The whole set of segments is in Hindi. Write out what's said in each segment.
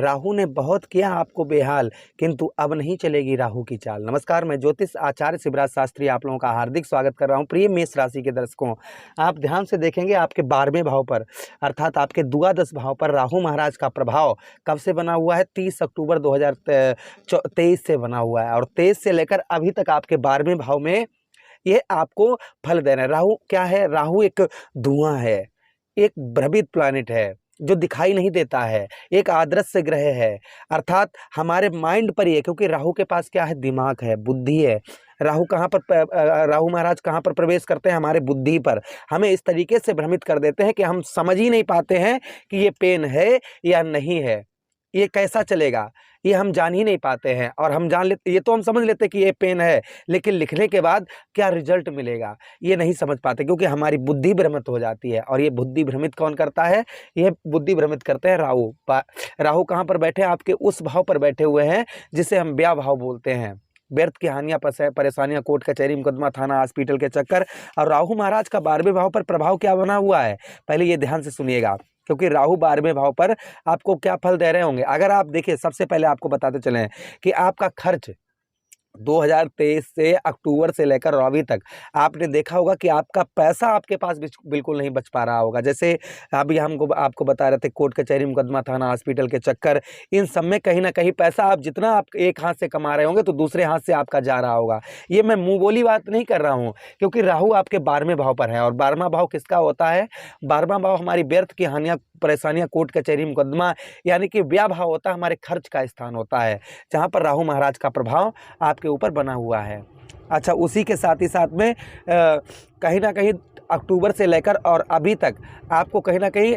राहु ने बहुत किया आपको बेहाल, किंतु अब नहीं चलेगी राहु की चाल। नमस्कार, मैं ज्योतिष आचार्य शिवराज शास्त्री आप लोगों का हार्दिक स्वागत कर रहा हूं। प्रिय मेष राशि के दर्शकों, आप ध्यान से देखेंगे आपके 12वें भाव पर अर्थात आपके द्वादश भाव पर राहु महाराज का प्रभाव कब से बना हुआ है? 30 अक्टूबर 2023 से बना हुआ है और 23 से लेकर अभी तक आपके 12वें भाव में ये आपको फल दे रहे हैं। राहु क्या है? राहु एक धुआं है, एक भ्रमित प्लैनेट है जो दिखाई नहीं देता है, एक आदर्श ग्रह है अर्थात हमारे माइंड पर ही है, क्योंकि राहु के पास क्या है? दिमाग है, बुद्धि है। राहु कहाँ पर राहु महाराज कहाँ पर प्रवेश करते हैं? हमारे बुद्धि पर। हमें इस तरीके से भ्रमित कर देते हैं कि हम समझ ही नहीं पाते हैं कि ये पेन है या नहीं है, ये कैसा चलेगा, ये हम जान ही नहीं पाते हैं। और हम जान लेते, ये तो हम समझ लेते कि ये पेन है, लेकिन लिखने के बाद क्या रिजल्ट मिलेगा ये नहीं समझ पाते, क्योंकि हमारी बुद्धि भ्रमित हो जाती है। और ये बुद्धि भ्रमित कौन करता है? ये बुद्धि भ्रमित करते हैं राहु। राहु कहाँ पर बैठे हैं? आपके उस भाव पर बैठे हुए हैं जिसे हम ब्याह भाव बोलते हैं। व्यर्थ की हानियां, परेशानियां, कोर्ट कचहरी, मुकदमा, थाना, हॉस्पिटल के चक्कर। और राहु महाराज का 12वें भाव पर प्रभाव क्या बना हुआ है? पहले ये ध्यान से सुनिएगा, क्योंकि राहु 12वें भाव पर आपको क्या फल दे रहे होंगे। अगर आप देखिए, सबसे पहले आपको बताते चलें कि आपका खर्च 2023 से अक्टूबर से लेकर अभी तक आपने देखा होगा कि आपका पैसा आपके पास बिल्कुल नहीं बच पा रहा होगा। जैसे अभी आपको बता रहे थे, कोर्ट कचहरी, मुकदमा, थाना, हॉस्पिटल के चक्कर, इन सब में कहीं ना कहीं पैसा आप जितना आप एक हाथ से कमा रहे होंगे तो दूसरे हाथ से आपका जा रहा होगा। ये मैं मुंह बोली बात नहीं कर रहा हूँ, क्योंकि राहु आपके 12वें भाव पर है। और 12वां भाव किसका होता है? 12वां भाव हमारी व्यर्थ की हानियां, परेशानियां, कोर्ट कचहरी, मुकदमा, यानी कि व्यय भाव होता है, हमारे खर्च का स्थान होता है, जहां पर राहु महाराज का प्रभाव आपके ऊपर बना हुआ है। अच्छा, उसी के साथ ही साथ में कहीं ना कहीं अक्टूबर से लेकर और अभी तक आपको कहीं ना कहीं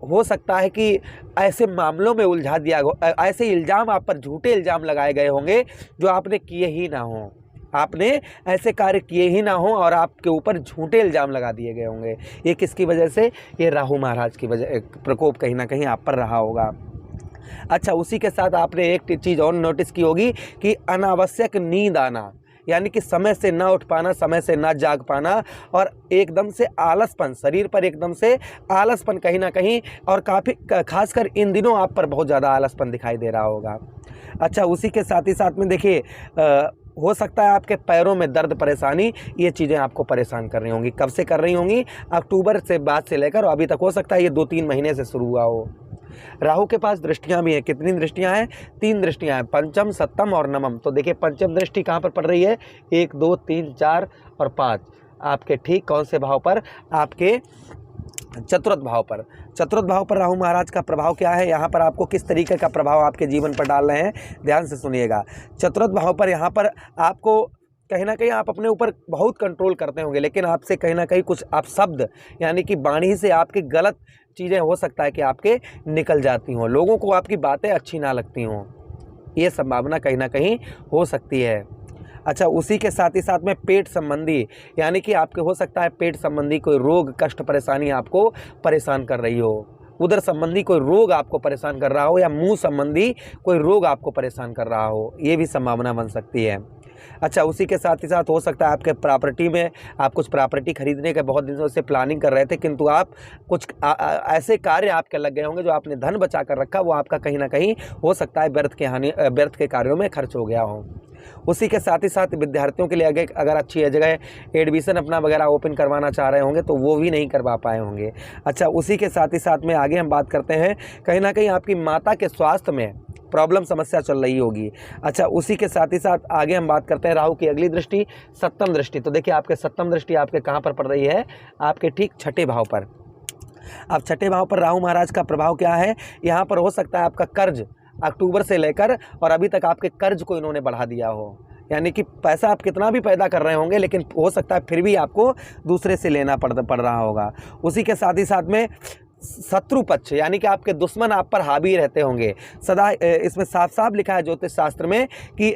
हो सकता है कि ऐसे मामलों में उलझा दिया, ऐसे इल्ज़ाम आप पर, झूठे इल्ज़ाम लगाए गए होंगे जो आपने किए ही ना हो। आपने ऐसे कार्य किए ही ना हो और आपके ऊपर झूठे इल्ज़ाम लगा दिए गए होंगे। ये किसकी वजह से? ये राहु महाराज की वजह, प्रकोप कहीं ना कहीं आप पर रहा होगा। अच्छा, उसी के साथ आपने एक चीज़ और नोटिस की होगी कि अनावश्यक नींद आना, यानी कि समय से ना उठ पाना, समय से ना जाग पाना, और एकदम से आलसपन, शरीर पर एकदम से आलसपन कहीं ना कहीं, और काफ़ी खासकर इन दिनों आप पर बहुत ज़्यादा आलसपन दिखाई दे रहा होगा। अच्छा, उसी के साथ ही साथ में देखिए, हो सकता है आपके पैरों में दर्द, परेशानी, ये चीज़ें आपको परेशान कर रही होंगी। कब से कर रही होंगी? अक्टूबर से बाद से लेकर अभी तक। हो सकता है ये 2-3 महीने से शुरू हुआ हो। राहु के पास दृष्टियां भी हैं। कितनी दृष्टियां हैं? 3 दृष्टियां हैं, पंचम, सप्तम और नवम। तो देखिए, पंचम दृष्टि कहाँ पर पड़ रही है? 1, 2, 3, 4 और 5 आपके ठीक कौन से भाव पर? आपके चतुर्थ भाव पर। चतुर्थ भाव पर राहु महाराज का प्रभाव क्या है? यहाँ पर आपको किस तरीके का प्रभाव आपके जीवन पर डाल रहे हैं, ध्यान से सुनिएगा। चतुर्थ भाव पर यहाँ पर आपको कहीं ना कहीं आप अपने ऊपर बहुत कंट्रोल करते होंगे, लेकिन आपसे कहीं ना कहीं कुछ आप शब्द, यानी कि वाणी से आपकी गलत चीज़ें हो सकता है कि आपके निकल जाती हों, लोगों को आपकी बातें अच्छी ना लगती हों, ये संभावना कहीं ना कहीं हो सकती है। अच्छा, उसी के साथ ही साथ में पेट संबंधी, यानी कि आपके हो सकता है पेट संबंधी कोई रोग, कष्ट, परेशानी आपको परेशान कर रही हो, उधर संबंधी कोई रोग आपको परेशान कर रहा हो, या मुंह संबंधी कोई रोग आपको परेशान कर रहा हो, ये भी संभावना बन सकती है। अच्छा, उसी के साथ ही साथ हो सकता है आपके प्रॉपर्टी में, आप कुछ प्रॉपर्टी खरीदने के बहुत दिनों से प्लानिंग कर रहे थे, किंतु आप कुछ ऐसे कार्य आपके लग गए होंगे, जो आपने धन बचा कर रखा वो आपका कहीं ना कहीं हो सकता है व्यर्थ के कार्यों में खर्च हो गया हो। उसी के साथ ही साथ विद्यार्थियों के लिए अगर अच्छी जगह एडमिशन अपना वगैरह ओपन करवाना चाह रहे होंगे तो वो भी नहीं करवा पाए होंगे। अच्छा, उसी के साथ ही साथ में आगे हम बात करते हैं, कहीं ना कहीं आपकी माता के स्वास्थ्य में प्रॉब्लम, समस्या चल रही होगी। अच्छा, उसी के साथ ही साथ आगे हम बात करते हैं राहु की अगली दृष्टि, सप्तम दृष्टि। तो देखिए, आपके सप्तम दृष्टि आपके कहाँ पर पड़ रही है? आपके ठीक छठे भाव पर। अब छठे भाव पर राहु महाराज का प्रभाव क्या है? यहाँ पर हो सकता है आपका कर्ज अक्टूबर से लेकर और अभी तक आपके कर्ज को इन्होंने बढ़ा दिया हो, यानी कि पैसा आप कितना भी पैदा कर रहे होंगे, लेकिन हो सकता है फिर भी आपको दूसरे से लेना पड़ रहा होगा। उसी के साथ ही साथ में शत्रु पक्ष, यानी कि आपके दुश्मन आप पर हावी रहते होंगे सदा। इसमें साफ साफ लिखा है ज्योतिष शास्त्र में कि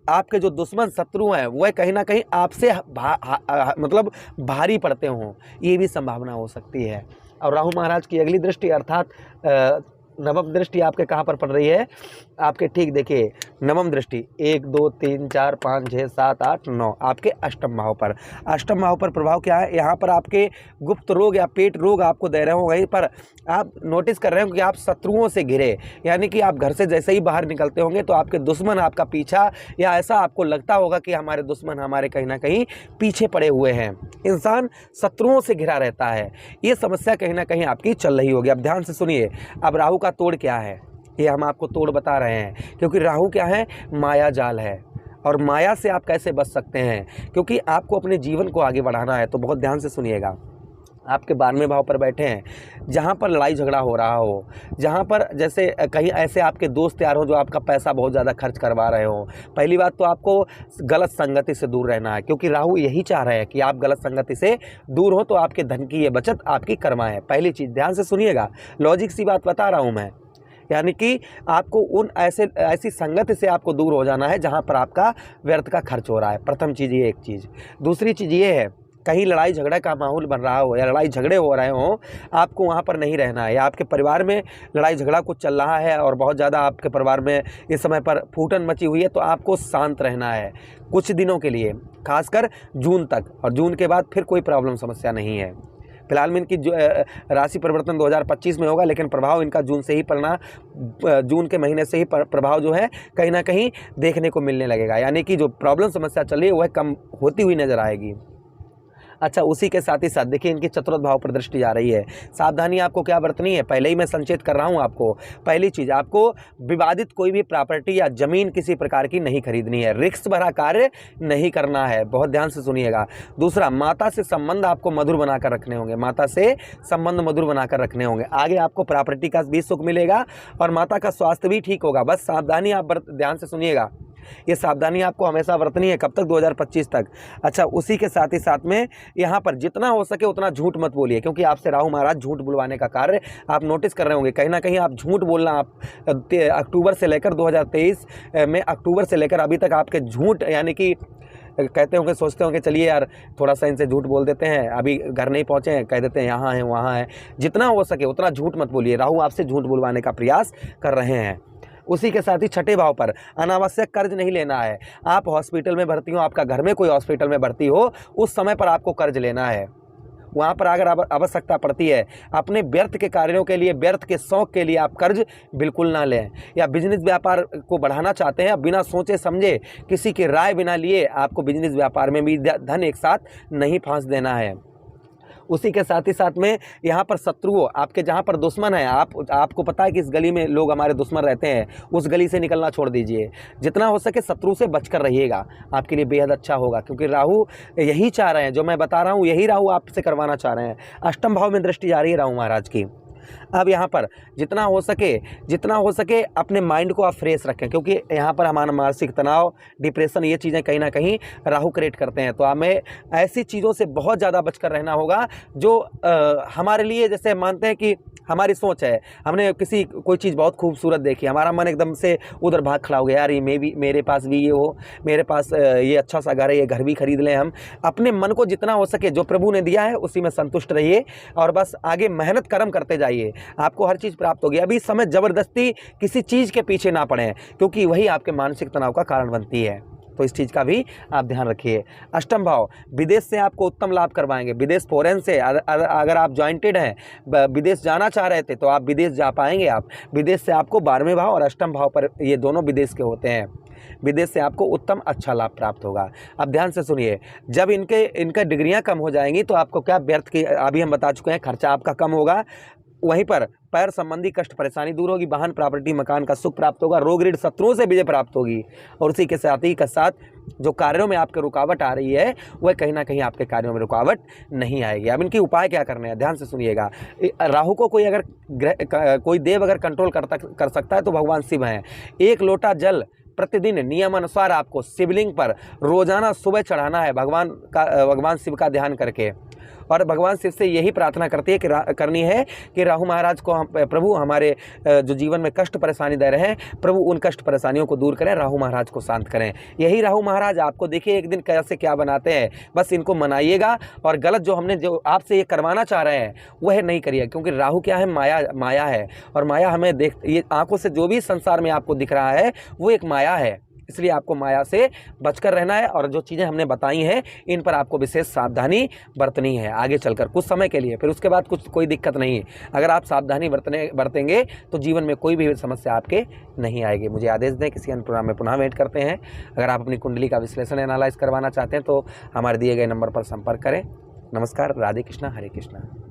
आपके जो दुश्मन, शत्रु हैं, वह कहीं ना कहीं आपसे मतलब भारी पड़ते हों, ये भी संभावना हो सकती है। और राहु महाराज की अगली दृष्टि अर्थात नवम दृष्टि आपके कहाँ पर पड़ रही है? आपके ठीक देखिए नवम दृष्टि 1 2 3 4 5 6 7 8 9 आपके अष्टम भाव पर। अष्टम भाव पर प्रभाव क्या है? यहाँ पर आपके गुप्त रोग या पेट रोग आपको दे रहे हो। वहीं पर आप नोटिस कर रहे हो कि आप शत्रुओं से घिरे, यानी कि आप घर से जैसे ही बाहर निकलते होंगे तो आपके दुश्मन आपका पीछा, या ऐसा आपको लगता होगा कि हमारे दुश्मन हमारे कहीं ना कहीं पीछे पड़े हुए हैं। इंसान शत्रुओं से घिरा रहता है। ये समस्या कहीं ना कहीं आपकी चल रही होगी। अब ध्यान से सुनिए, अब राहु का तोड़ क्या है ये हम आपको तोड़ बता रहे हैं, क्योंकि राहु क्या है? माया जाल है। और माया से आप कैसे बच सकते हैं, क्योंकि आपको अपने जीवन को आगे बढ़ाना है। तो बहुत ध्यान से सुनिएगा। आपके 12वें भाव पर बैठे हैं, जहाँ पर लड़ाई झगड़ा हो रहा हो, जहाँ पर जैसे कहीं ऐसे आपके दोस्त यार हो जो आपका पैसा बहुत ज़्यादा खर्च करवा रहे हो। पहली बात तो आपको गलत संगति से दूर रहना है, क्योंकि राहु यही चाह रहे हैं कि आप गलत संगति से दूर हो तो आपके धन की ये बचत आपकी करवाएं। पहली चीज़ ध्यान से सुनिएगा, लॉजिक सी बात बता रहा हूँ मैं, यानी कि आपको उन ऐसी संगति से आपको दूर हो जाना है जहाँ पर आपका व्यर्थ का खर्च हो रहा है। प्रथम चीज़ ये एक चीज़। दूसरी चीज़ ये है, कहीं लड़ाई झगड़ा का माहौल बन रहा हो या लड़ाई झगड़े हो रहे हो, आपको वहाँ पर नहीं रहना है। या आपके परिवार में लड़ाई झगड़ा कुछ चल रहा है और बहुत ज़्यादा आपके परिवार में इस समय पर फूटन मची हुई है, तो आपको शांत रहना है कुछ दिनों के लिए, खासकर जून तक। और जून के बाद फिर कोई प्रॉब्लम समस्या नहीं है। फिलहाल में इनकी राशि परिवर्तन 2025 में होगा, लेकिन प्रभाव इनका जून से ही पड़ना, जून के महीने से ही प्रभाव जो है कहीं ना कहीं देखने को मिलने लगेगा। यानी कि जो प्रॉब्लम समस्या चल रही है वह कम होती हुई नजर आएगी। अच्छा, उसी के साथ ही साथ देखिए इनकी चतुर्थ भाव पर दृष्टि जा रही है। सावधानी आपको क्या बरतनी है, पहले ही मैं संचेत कर रहा हूँ आपको। पहली चीज़, आपको विवादित कोई भी प्रॉपर्टी या जमीन किसी प्रकार की नहीं खरीदनी है। रिस्क भरा कार्य नहीं करना है, बहुत ध्यान से सुनिएगा। दूसरा, माता से संबंध आपको मधुर बनाकर रखने होंगे, माता से संबंध मधुर बनाकर रखने होंगे। आगे आपको प्रॉपर्टी का भी सुख मिलेगा और माता का स्वास्थ्य भी ठीक होगा। बस सावधानी आप ध्यान से सुनिएगा, ये सावधानी आपको हमेशा बरतनी है। कब तक? 2025 तक। अच्छा, उसी के साथ ही साथ में यहाँ पर जितना हो सके उतना झूठ मत बोलिए, क्योंकि आपसे राहु महाराज झूठ बुलवाने का कार्य आप नोटिस कर रहे होंगे। कहीं ना कहीं आप झूठ बोलना, आप अक्टूबर से लेकर 2023 में अक्टूबर से लेकर अभी तक आपके झूठ, यानी कि कहते होंगे, सोचते होंगे चलिए यार थोड़ा सा इनसे झूठ बोल देते हैं, अभी घर नहीं पहुँचे हैं, कह देते हैं यहाँ है वहाँ है। जितना हो सके उतना झूठ मत बोलिए, राहु आपसे झूठ बुलवाने का प्रयास कर रहे हैं। उसी के साथ ही छठे भाव पर अनावश्यक कर्ज नहीं लेना है। आप हॉस्पिटल में भर्ती हो, आपका घर में कोई हॉस्पिटल में भर्ती हो, उस समय पर आपको कर्ज लेना है। वहाँ पर अगर आवश्यकता पड़ती है अपने व्यर्थ के कार्यों के लिए, व्यर्थ के शौक के लिए आप कर्ज बिल्कुल ना लें। या बिजनेस व्यापार को बढ़ाना चाहते हैं, बिना सोचे समझे किसी की राय बिना लिए आपको बिजनेस व्यापार में भी धन एक साथ नहीं फांस देना है। उसी के साथ ही साथ में यहाँ पर शत्रुओं, आपके जहाँ पर दुश्मन है, आपको पता है कि इस गली में लोग हमारे दुश्मन रहते हैं, उस गली से निकलना छोड़ दीजिए। जितना हो सके शत्रु से बचकर रहिएगा, आपके लिए बेहद अच्छा होगा, क्योंकि राहु यही चाह रहे हैं, जो मैं बता रहा हूँ यही राहु आपसे करवाना चाह रहे हैं। अष्टम भाव में दृष्टि जा रही है राहु महाराज की। अब यहाँ पर जितना हो सके अपने माइंड को आप फ्रेश रखें, क्योंकि यहाँ पर हमारा मानसिक तनाव, डिप्रेशन, ये चीज़ें कहीं ना कहीं राहु क्रिएट करते हैं। तो हमें ऐसी चीज़ों से बहुत ज़्यादा बचकर रहना होगा जो हमारे लिए, जैसे मानते हैं कि हमारी सोच है, हमने कोई चीज़ बहुत खूबसूरत देखी, हमारा मन एकदम से उधर भाग खड़ा हो गया, यार ये मेरे पास भी ये हो, मेरे पास ये अच्छा सा घर है, ये घर भी खरीद लें। हम अपने मन को जितना हो सके जो प्रभु ने दिया है उसी में संतुष्ट रहिए और बस आगे मेहनत कर्म करते जाइए, आपको हर चीज़ प्राप्त होगी। अभी इस समय ज़बरदस्ती किसी चीज़ के पीछे ना पड़ें, क्योंकि वही आपके मानसिक तनाव का कारण बनती है। तो इस चीज़ का भी आप ध्यान रखिए। अष्टम भाव विदेश से आपको उत्तम लाभ करवाएंगे। विदेश फॉरेन से अगर आप जॉइंटेड हैं, विदेश जाना चाह रहे थे तो आप विदेश जा पाएंगे। आप विदेश से आपको 12वें भाव और अष्टम भाव पर, ये दोनों विदेश के होते हैं, विदेश से आपको उत्तम अच्छा लाभ प्राप्त होगा। अब ध्यान से सुनिए, जब इनका डिग्रियां कम हो जाएंगी तो आपको क्या व्यर्थ की, अभी हम बता चुके हैं, खर्चा आपका कम होगा। वहीं पर पैर संबंधी कष्ट परेशानी दूर होगी, वाहन प्रॉपर्टी मकान का सुख प्राप्त होगा, रोग ऋण शत्रुओं से विजय प्राप्त होगी। और उसी के साथ जो कार्यों में आपके रुकावट आ रही है वह कहीं ना कहीं आपके कार्यों में रुकावट नहीं आएगी। अब इनके उपाय क्या करने हैं, ध्यान से सुनिएगा। राहु को कोई देव अगर कंट्रोल कर सकता है तो भगवान शिव हैं। 1 लोटा जल प्रतिदिन नियमानुसार आपको शिवलिंग पर रोजाना सुबह चढ़ाना है, भगवान शिव का ध्यान करके। और भगवान शिव से यही प्रार्थना करनी है कि राहु महाराज को प्रभु हमारे जो जीवन में कष्ट परेशानी दे रहे हैं, प्रभु उन कष्ट परेशानियों को दूर करें, राहु महाराज को शांत करें। यही राहु महाराज आपको देखिए एक दिन कैसे क्या बनाते हैं, बस इनको मनाइएगा और गलत जो हमने जो आपसे ये करवाना चाह रहे हैं वह नहीं करिए, क्योंकि राहु क्या है, माया है। और माया हमें ये आंखों से जो भी संसार में आपको दिख रहा है वो एक माया है, इसलिए आपको माया से बचकर रहना है। और जो चीज़ें हमने बताई हैं इन पर आपको विशेष सावधानी बरतनी है आगे चलकर कुछ समय के लिए, फिर उसके बाद कोई दिक्कत नहीं है। अगर आप सावधानी बरतेंगे तो जीवन में कोई भी समस्या आपके नहीं आएगी। मुझे आदेश दें, किसी अन्य प्रोग्राम में पुनः वेट करते हैं। अगर आप अपनी कुंडली का विश्लेषण एनालाइज करवाना चाहते हैं तो हमारे दिए गए नंबर पर संपर्क करें। नमस्कार, राधे कृष्णा, हरे कृष्णा।